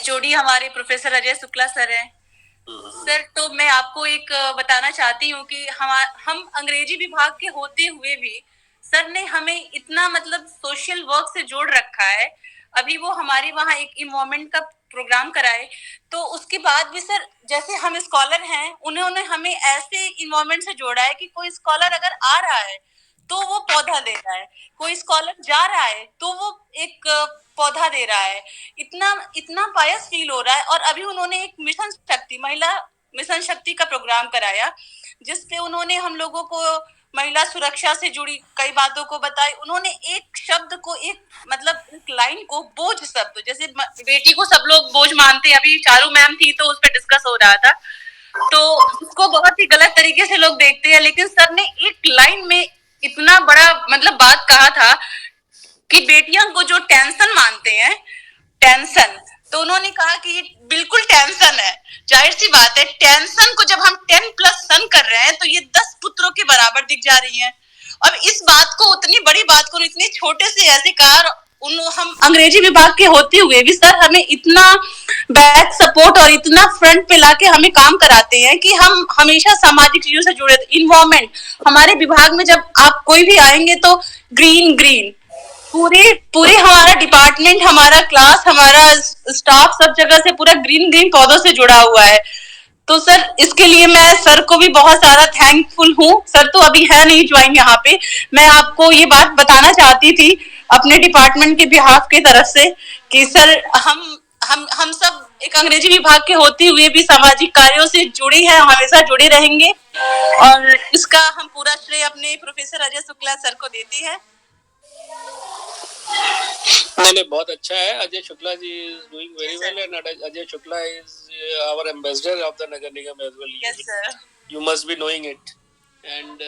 HOD हमारे professor Ajay Shukla sir हैं। Sir, तो मैं आपको एक बताना चाहती हूँ कि हम अंग्रेजी विभाग के होते हुए भी सर ने हमें इतना मतलब सोशल वर्क से जोड़ रखा है। अभी वो हमारे वहाँ एक इन्वायरमेंट का प्रोग्राम कराए, तो उसके बाद भी सर जैसे हम स्कॉलर हैं, उन्होंने हमें ऐसे इन्वायरमेंट से जोड़ा है कि कोई स्कॉलर अगर आ रहा है तो वो पौधा दे रहा है, कोई स्कॉलर जा रहा है तो वो एक पौधा दे रहा है। इतना इतना पायस फील हो रहा है। और अभी उन्होंने एक मिशन शक्ति, महिला मिशन शक्ति का प्रोग्राम कराया, जिसपे उन्होंने हम लोगों को महिला सुरक्षा से जुड़ी कई बातों को बताई। उन्होंने एक शब्द को, एक मतलब एक लाइन को बोझ शब्द, जैसे बेटी को सब लोग बोझ मानते हैं, अभी चारू मैम थी तो उस पर डिस्कस हो रहा था, तो उसको बहुत ही गलत तरीके से लोग देखते हैं, लेकिन सर ने एक लाइन में इतना बड़ा मतलब बात कहा था कि बेटियों को जो टेंशन मानते हैं, टेंशन, तो उन्होंने कहा कि ये बिल्कुल टेंशन है। जाहिर सी बात है, टेंशन को जब हम 10 प्लस सन कर रहे हैं तो ये 10 पुत्रों के बराबर दिख जा रही है। अब इस बात को, उतनी बड़ी बात को इतने छोटे से ऐसे कहा, हम अंग्रेजी विभाग के होते हुए भी सर हमें इतना बैक सपोर्ट और इतना फ्रंट पे लाके हमें काम कराते हैं कि हम हमेशा सामाजिक चीजों से जुड़े। इन्वायरमेंट हमारे विभाग में जब आप कोई भी आएंगे तो ग्रीन ग्रीन, पूरे पूरे हमारा डिपार्टमेंट, हमारा क्लास, हमारा स्टाफ सब जगह से पूरा ग्रीन ग्रीन पौधों से जुड़ा हुआ है। तो सर इसके लिए मैं सर को भी बहुत सारा थैंकफुल हूँ। सर तो अभी है नहीं ज्वाइन यहाँ पे। मैं आपको ये बात बताना चाहती थी अपने डिपार्टमेंट के बिहाफ के तरफ से कि सर हम सब एक अंग्रेजी विभाग के होते हुए भी सामाजिक कार्यों से जुड़े हैं, हमेशा जुड़े रहेंगे, और इसका हम पूरा श्रेय अपने प्रोफेसर अजय शुक्ला सर को देते हैं। नहीं, बहुत अच्छा है। Ajay Shukla ji is doing very well and Ajay Shukla is our ambassador of the Nagar Nigam as well. Yes sir, you must be knowing it and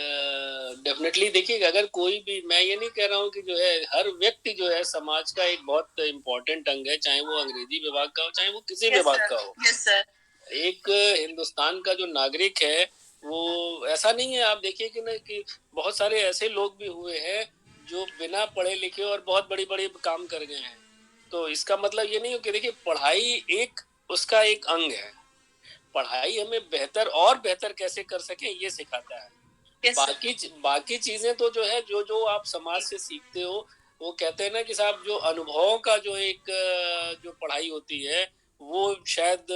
definitely देखिएगा, अगर कोई भी, मैं ये नहीं कह रहा हूँ कि जो है हर व्यक्ति जो है समाज का एक बहुत इम्पोर्टेंट अंग है, चाहे वो अंग्रेजी विभाग का हो, चाहे वो किसी विभाग का हो। यस सर, एक हिंदुस्तान का जो नागरिक है वो ऐसा नहीं है। आप देखिए कि ना कि बहुत सारे ऐसे लोग भी हुए हैं जो बिना पढ़े लिखे और बहुत बड़ी बड़ी काम कर गए हैं। तो इसका मतलब ये नहीं हो कि देखिए पढ़ाई एक उसका एक अंग है। पढ़ाई हमें बेहतर और बेहतर कैसे कर सके ये सिखाता है। बाकी चीजें तो जो है जो आप समाज से सीखते हो, वो कहते हैं ना कि साहब जो अनुभवों का जो एक जो पढ़ाई होती है वो शायद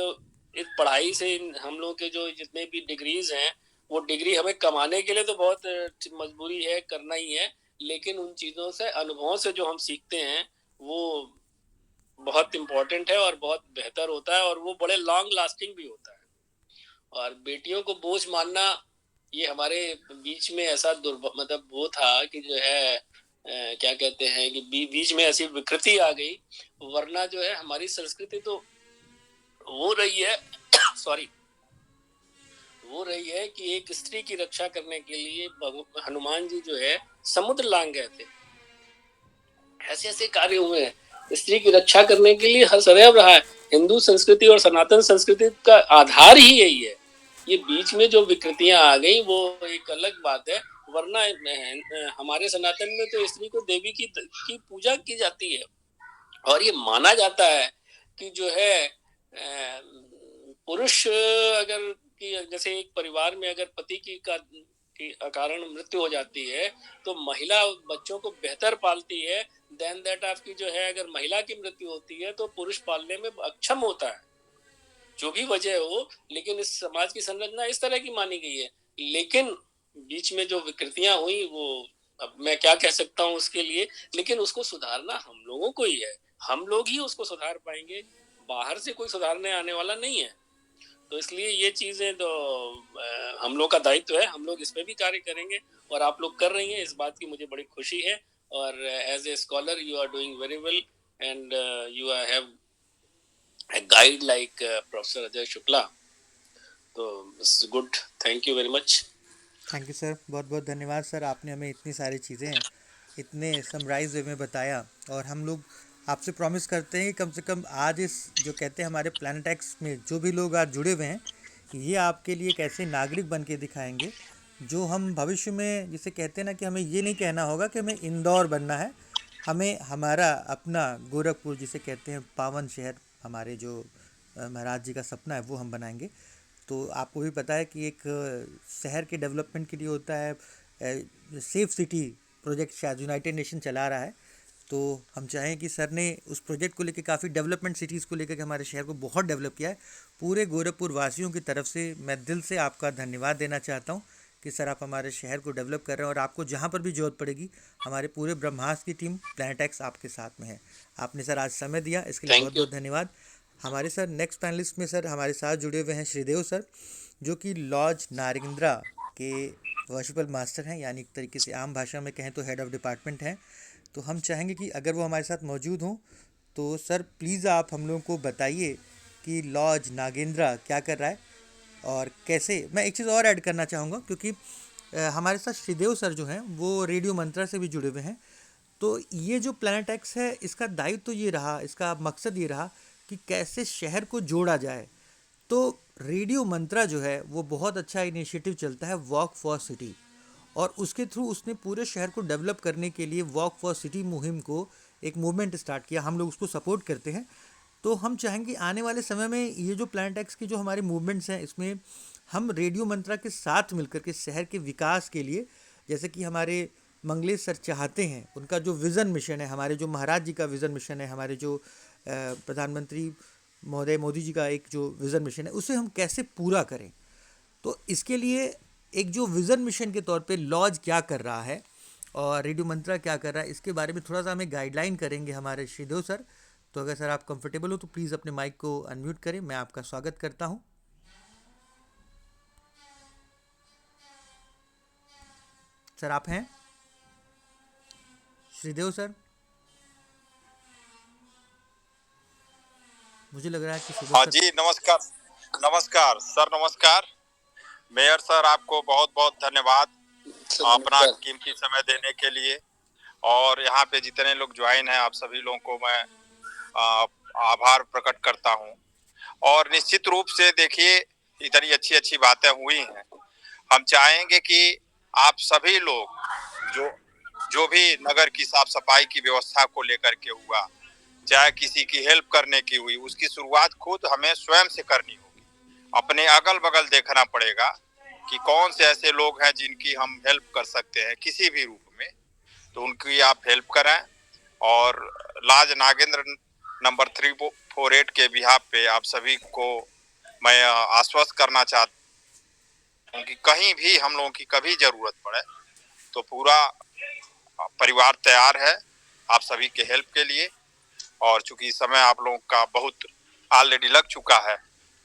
इस पढ़ाई से हम लोग के जो जितने भी डिग्रीज हैं, वो डिग्री हमें कमाने के लिए तो बहुत मजबूरी है, करना ही है, लेकिन उन चीजों से, अनुभवों से जो हम सीखते हैं वो बहुत इम्पोर्टेंट है और बहुत बेहतर होता है और वो बड़े लॉन्ग लास्टिंग भी होता है। और बेटियों को बोझ मानना, ये हमारे बीच में ऐसा मतलब वो था कि जो है क्या कहते हैं कि बीच में ऐसी विकृति आ गई, वरना जो है हमारी संस्कृति तो वो रही है सॉरी वो रही है कि एक स्त्री की रक्षा करने के लिए हनुमान जी जो है समुद्र लांग गए थे। ऐसे ऐसे कार्य हुए हैं स्त्री की रक्षा करने के लिए, हर सदैव रहा है। हिंदू संस्कृति और सनातन संस्कृति का आधार ही यही है। ये बीच में जो विकृतियां आ गई वो एक अलग बात है, वरना हमारे सनातन में तो स्त्री को देवी की पूजा की जाती है और ये माना जाता है कि जो है पुरुष अगर कि जैसे एक परिवार में अगर पति की कारण मृत्यु हो जाती है तो महिला बच्चों को बेहतर पालती है देन दैट आपकी जो है अगर महिला की मृत्यु होती है तो पुरुष पालने में अक्षम होता है, जो भी वजह हो। लेकिन इस समाज की संरचना इस तरह की मानी गई है। लेकिन बीच में जो विकृतियां हुई वो अब मैं क्या कह सकता हूँ उसके लिए, लेकिन उसको सुधारना हम लोगों को ही है। हम लोग ही उसको सुधार पाएंगे, बाहर से कोई सुधारने आने वाला नहीं है। तो इसलिए ये चीजें तो हम लोग का दायित्व है, हम लोग इस पे भी कार्य करेंगे और आप लोग कर रही हैं, इस बात की मुझे बड़ी खुशी है। और as a scholar you are doing very well and you have a guide like Professor Ajay Shukla. तो it's good. Thank you very much. Thank you sir, बहुत बहुत धन्यवाद सर। आपने हमें इतनी सारी चीज़ें इतने समराइज वे में बताया और हम लोग आपसे प्रॉमिस करते हैं कि कम से कम आज इस जो कहते हैं हमारे प्लैनेट एक्स में जो भी लोग आज जुड़े हुए हैं, ये आपके लिए एक ऐसे नागरिक बन के दिखाएंगे जो हम भविष्य में, जिसे कहते हैं ना कि हमें ये नहीं कहना होगा कि हमें इंदौर बनना है, हमें हमारा अपना गोरखपुर जिसे कहते हैं पावन शहर, हमारे जो महाराज जी का सपना है वो हम बनाएंगे। तो आपको भी पता है कि एक शहर के डेवलपमेंट के लिए होता है सेफ सिटी प्रोजेक्ट, शायद यूनाइटेड नेशन चला रहा है। तो हम चाहें कि सर ने उस प्रोजेक्ट को लेकर, काफ़ी डेवलपमेंट सिटीज़ को लेकर के हमारे शहर को बहुत डेवलप किया है। पूरे गोरखपुर वासियों की तरफ से मैं दिल से आपका धन्यवाद देना चाहता हूँ कि सर आप हमारे शहर को डेवलप कर रहे हैं, और आपको जहाँ पर भी ज़रूरत पड़ेगी हमारे पूरे ब्रह्मास्त्र की टीम प्लैनेट एक्स आपके साथ में है। आपने सर आज समय दिया, इसके लिए बहुत थैंक यू। बहुत धन्यवाद। हमारे सर नेक्स्ट पैनलिस्ट में सर हमारे साथ जुड़े हुए हैं श्रीदेव सर, जो कि लॉज नारगिंद्रा के वर्शिपल मास्टर हैं, यानी एक तरीके से आम भाषा में कहें तो हेड ऑफ डिपार्टमेंट हैं। तो हम चाहेंगे कि अगर वो हमारे साथ मौजूद हों तो सर प्लीज़ आप हम लोगों को बताइए कि लॉज नागेंद्रा क्या कर रहा है और कैसे। मैं एक चीज़ और ऐड करना चाहूँगा, क्योंकि हमारे साथ श्रीदेव सर जो हैं वो रेडियो मंत्रा से भी जुड़े हुए हैं। तो ये जो प्लैनेट एक्स है, इसका दायित्व तो ये रहा, इसका मकसद ये रहा कि कैसे शहर को जोड़ा जाए। तो रेडियो मंत्रा जो है वो बहुत अच्छा इनिशिएटिव चलता है, वॉक फॉर सिटी, और उसके थ्रू उसने पूरे शहर को डेवलप करने के लिए वॉक फॉर सिटी मुहिम को एक मूवमेंट स्टार्ट किया। हम लोग उसको सपोर्ट करते हैं। तो हम चाहेंगे आने वाले समय में ये जो प्लैनेट एक्स की जो हमारी मूवमेंट्स हैं, इसमें हम रेडियो मंत्रा के साथ मिलकर के शहर के विकास के लिए, जैसे कि हमारे मंगलेश सर चाहते हैं, उनका जो विज़न मिशन है, हमारे जो महाराज जी का विज़न मिशन है, हमारे जो प्रधानमंत्री महोदय मोदी जी का एक जो विज़न मिशन है, उसे हम कैसे पूरा करें। तो इसके लिए एक जो विज़न मिशन के तौर पे लॉज क्या कर रहा है और रेडियो मंत्रा क्या कर रहा है, इसके बारे में थोड़ा सा हमें गाइडलाइन करेंगे हमारे श्रीदेव सर। तो अगर सर आप कंफर्टेबल हो तो प्लीज़ अपने माइक को अनम्यूट करें। मैं आपका स्वागत करता हूं। सर आप हैं श्रीदेव सर? मुझे लग रहा है कि सुबह हाँ सर। जी, नमस्कार। नमस्कार सर, नमस्कार। मेयर सर, आपको बहुत बहुत धन्यवाद अपना नमस्कार। कीमती समय देने के लिए। और यहाँ पे जितने लोग ज्वाइन हैं, आप सभी लोगों को मैं आभार प्रकट करता हूँ। और निश्चित रूप से देखिए, इतनी अच्छी अच्छी बातें हुई हैं। हम चाहेंगे कि आप सभी लोग जो जो भी नगर की साफ सफाई की व्यवस्था को लेकर के हुआ, चाहे किसी की हेल्प करने की हुई, उसकी शुरुआत खुद हमें स्वयं से करनी होगी। अपने अगल बगल देखना पड़ेगा कि कौन से ऐसे लोग हैं जिनकी हम हेल्प कर सकते हैं किसी भी रूप में, तो उनकी आप हेल्प करें। और लॉज नागेंद्र नंबर 348 के बिहाफ पे आप सभी को मैं आश्वस्त करना चाहता हूँ कि कहीं भी हम लोगों की कभी जरूरत पड़े तो पूरा परिवार तैयार है आप सभी के हेल्प के लिए। और चूंकि समय आप लोगों का बहुत ऑलरेडी लग चुका है,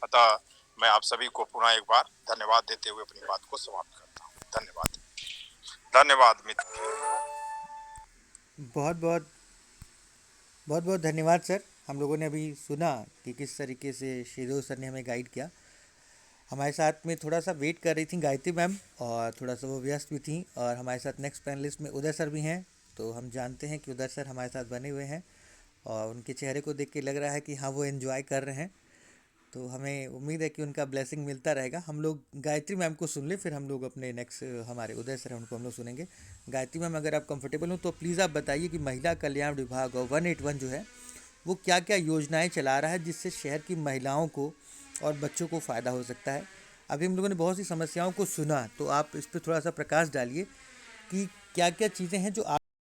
अतः मैं आप सभी को पुनः एक बार धन्यवाद देते हुए अपनी बात को समाप्त करता हूँ। धन्यवाद। धन्यवाद मित्र। बहुत बहुत बहुत बहुत धन्यवाद सर। हम लोगों ने अभी सुना कि किस तरीके से श्रीदेव सर ने हमें गाइड किया। हमारे साथ में थोड़ा सा वेट कर रही थी गायत्री मैम, और थोड़ा सा वो व्यस्त भी थी। और हमारे साथ नेक्स्ट पैनलिस्ट में उदय सर भी हैं। तो हम जानते हैं कि उदय सर हमारे साथ बने हुए हैं, और उनके चेहरे को देख के लग रहा है कि हाँ वो एंजॉय कर रहे हैं। तो हमें उम्मीद है कि उनका ब्लेसिंग मिलता रहेगा। हम लोग गायत्री मैम को सुन लें, फिर हम लोग अपने नेक्स्ट हमारे उदय सर हैं उनको हम लोग सुनेंगे। गायत्री मैम, अगर आप कंफर्टेबल हो तो प्लीज़ आप बताइए कि महिला कल्याण विभाग और 181 जो है वो क्या क्या योजनाएं चला रहा है जिससे शहर की महिलाओं को और बच्चों को फ़ायदा हो सकता है। अभी हम लोगों ने बहुत सी समस्याओं को सुना, तो आप इस पर थोड़ा सा प्रकाश डालिए कि क्या क्या चीज़ें हैं जो आप